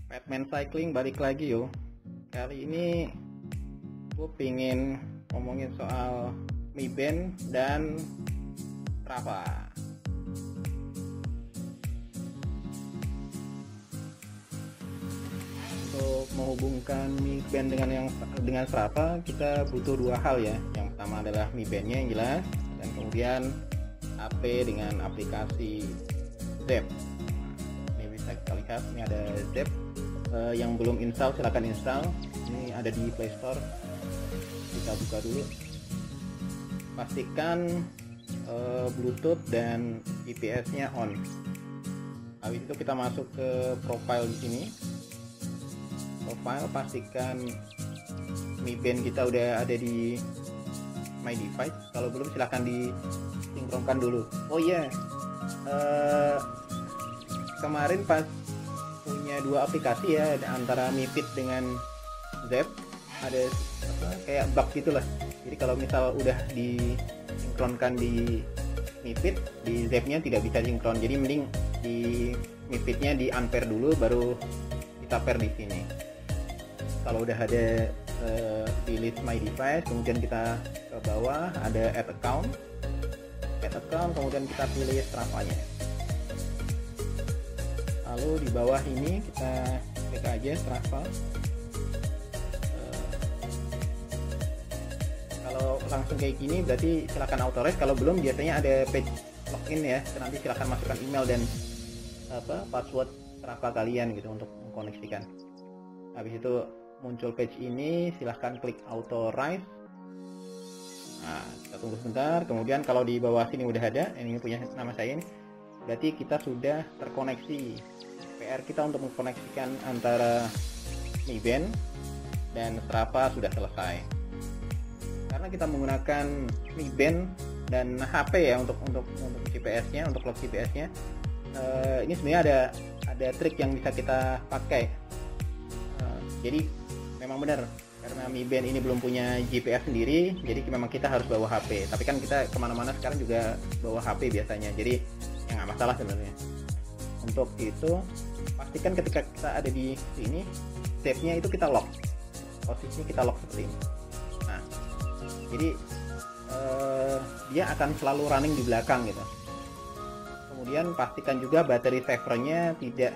Batman Cycling balik lagi yo. Kali ini gue pingin ngomongin soal Mi Band dan Strava. Untuk menghubungkan Mi Band dengan Strava, kita butuh dua hal ya. Yang pertama adalah Mi Bandnya yang jelas, dan kemudian HP dengan aplikasi Zep. Ini bisa kita lihat, ini ada Zep. Yang belum install silahkan install. Ini ada di Play Store. Kita buka dulu. Pastikan Bluetooth dan GPS-nya on. Habis itu kita masuk ke profile di sini. Profile, pastikan Mi Band kita udah ada di My Device. Kalau belum silahkan disinkronkan dulu. Oh iya, kemarin pas punya dua aplikasi ya, antara Mi Fit dengan Zep, ada kayak bug gitulah. Jadi kalau misal udah disinkronkan di Mi Fit, di Zep-nya tidak bisa sinkron. Jadi mending di Mi Fit-nya di unpair dulu, baru kita pair di sini. Kalau udah ada di list My Device, kemudian kita ke bawah ada add account, kemudian kita pilih Strava-nya. Lalu di bawah ini kita klik aja Strava. Kalau langsung kayak gini berarti silakan authorize. Kalau belum biasanya ada page login ya. Nanti silakan masukkan email dan password Strava kalian gitu untuk mengkoneksikan. Habis itu muncul page ini, silahkan klik authorize. Nah, kita tunggu sebentar. Kemudian kalau di bawah sini udah ada, ini punya nama saya ini, berarti kita sudah terkoneksi. PR kita untuk mengkoneksikan antara Mi Band dan Strava sudah selesai. Karena kita menggunakan Mi Band dan HP ya untuk GPS-nya, untuk log GPS-nya. Ini sebenarnya ada trik yang bisa kita pakai. Jadi memang benar, karena Mi Band ini belum punya GPS sendiri, jadi memang kita harus bawa HP. Tapi kan kita kemana-mana sekarang juga bawa HP biasanya, jadi ya nggak masalah sebenarnya. Untuk itu pastikan ketika kita ada di sini, Zep-nya itu kita lock, posisinya kita lock seperti ini. Nah, jadi dia akan selalu running di belakang gitu. Kemudian pastikan juga battery savernya tidak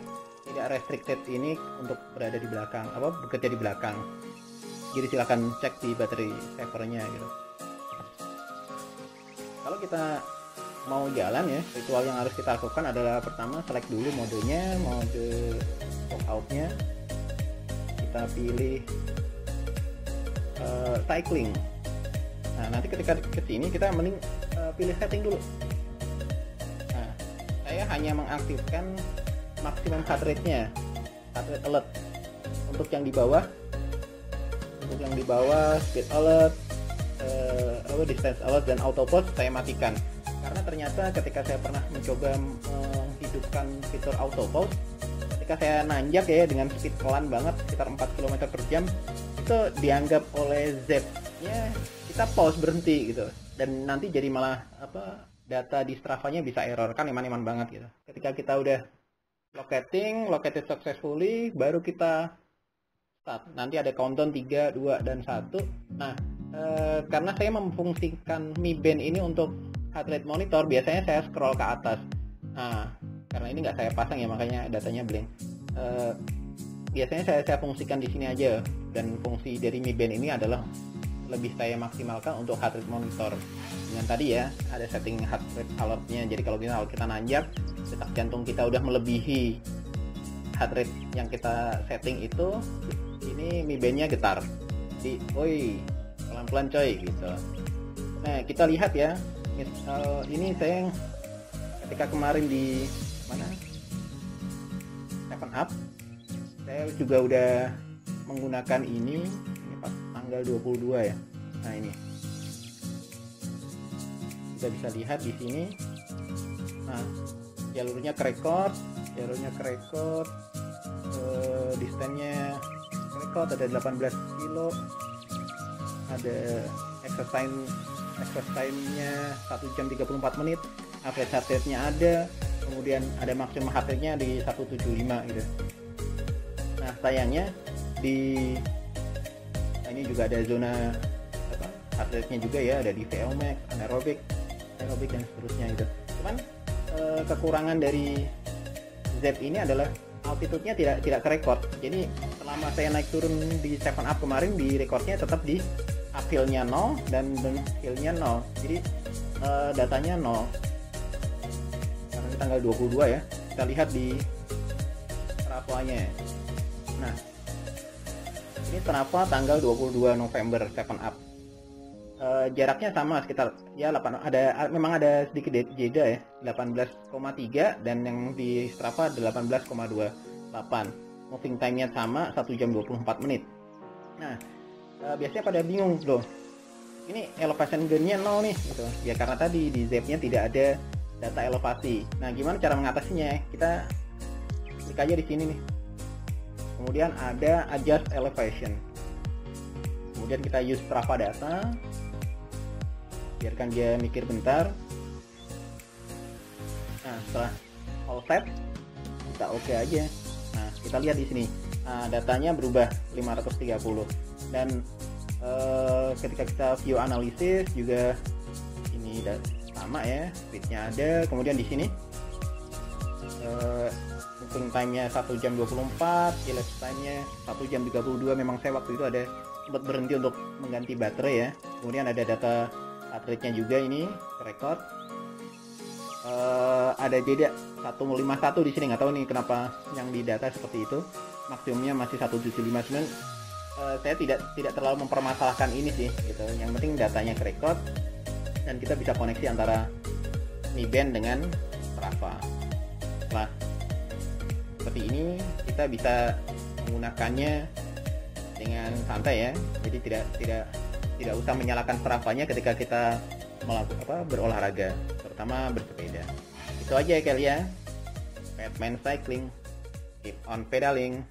restricted ini untuk berada di belakang, bekerja di belakang. Jadi silakan cek di battery savernya gitu. Kalau kita mau jalan ya, ritual yang harus kita lakukan adalah pertama select dulu modenya, mode walkout-nya. Kita pilih cycling. Nah, nanti ketika ke sini kita mending pilih setting dulu. Nah, saya hanya mengaktifkan maksimum heart rate-nya, heart rate alert. Untuk yang di bawah, speed alert, distance alert dan auto pause saya matikan. Karena ternyata ketika saya pernah mencoba menghidupkan fitur auto pause, ketika saya nanjak ya dengan speed pelan banget sekitar 4 km per jam, itu dianggap oleh Zep-nya kita pause, berhenti gitu, dan nanti jadi malah data di Strava-nya bisa error, kan iman-iman banget gitu. Ketika kita udah located successfully, baru kita start. Nanti ada countdown 3, 2, dan 1. Nah, karena saya memfungsikan Mi Band ini untuk heart rate monitor, biasanya saya scroll ke atas. Nah, karena ini nggak saya pasang ya, makanya datanya blank. Biasanya saya fungsikan di sini aja, dan fungsi dari Mi Band ini adalah lebih saya maksimalkan untuk heart rate monitor. Dengan tadi ya, ada setting heart rate alertnya. Jadi kalau kita nanjak, detak jantung kita udah melebihi heart rate yang kita setting itu, ini Mi Band-nya getar. Jadi, woi, pelan-pelan coy gitu. Nah, kita lihat ya. Ini saya ketika kemarin di mana 7up, saya juga udah menggunakan ini pas tanggal 22 ya. Nah, ini kita bisa lihat di sini. Nah, jalurnya ke record, distance-nya record, ada 18 kilo, ada exercise time-nya 1 jam 34 menit, average heart rate-nya ada, kemudian ada maksimum heart rate-nya di 175 gitu. Nah sayangnya ini juga ada zona heart rate-nya juga ya, ada di VO max, anaerobic dan seterusnya gitu. Cuman kekurangan dari ZEP ini adalah altitude-nya tidak kerekord. Jadi selama saya naik turun di 7up kemarin, di recordnya tetap di uphill-nya 0 dan downhill-nya 0. Jadi datanya 0. Karena ini tanggal 22 ya. Kita lihat di Strava-nya. Nah, ini Strava tanggal 22 November 7up. Jaraknya sama sekitar ya 8, memang ada sedikit jeda ya, 18,3 dan yang di Strava 18,28. Moving time-nya sama 1 jam 24 menit. Nah, biasanya pada bingung loh, ini elevation gain-nya 0 nih gitu. Ya karena tadi di ZEP-nya tidak ada data elevasi. Nah, gimana cara mengatasinya? Kita klik aja di sini nih. Kemudian ada adjust elevation. Kemudian kita use Strava data. Biarkan dia mikir bentar. Nah, setelah all set, kita oke aja. Nah, kita lihat di sini. Nah, datanya berubah 530. Dan ketika kita view analisis juga ini sama ya, speednya ada. Kemudian di sini moving time-nya 1 jam 24, elapsed time-nya 1 jam 32. Memang saya waktu itu ada sempat berhenti untuk mengganti baterai ya. Kemudian ada data heart rate-nya juga ini record. Ada jeda 151 di sini, nggak tahu nih kenapa yang di data seperti itu. Maksimumnya masih 1759. Saya tidak terlalu mempermasalahkan ini sih gitu. Yang penting datanya record dan kita bisa koneksi antara Mi Band dengan Strava. Setelah seperti ini kita bisa menggunakannya dengan santai ya. Jadi tidak usah menyalakan Strava-nya ketika kita melakukan berolahraga, terutama bersepeda. Itu aja ya kalian. Batman Cycling, keep on pedaling.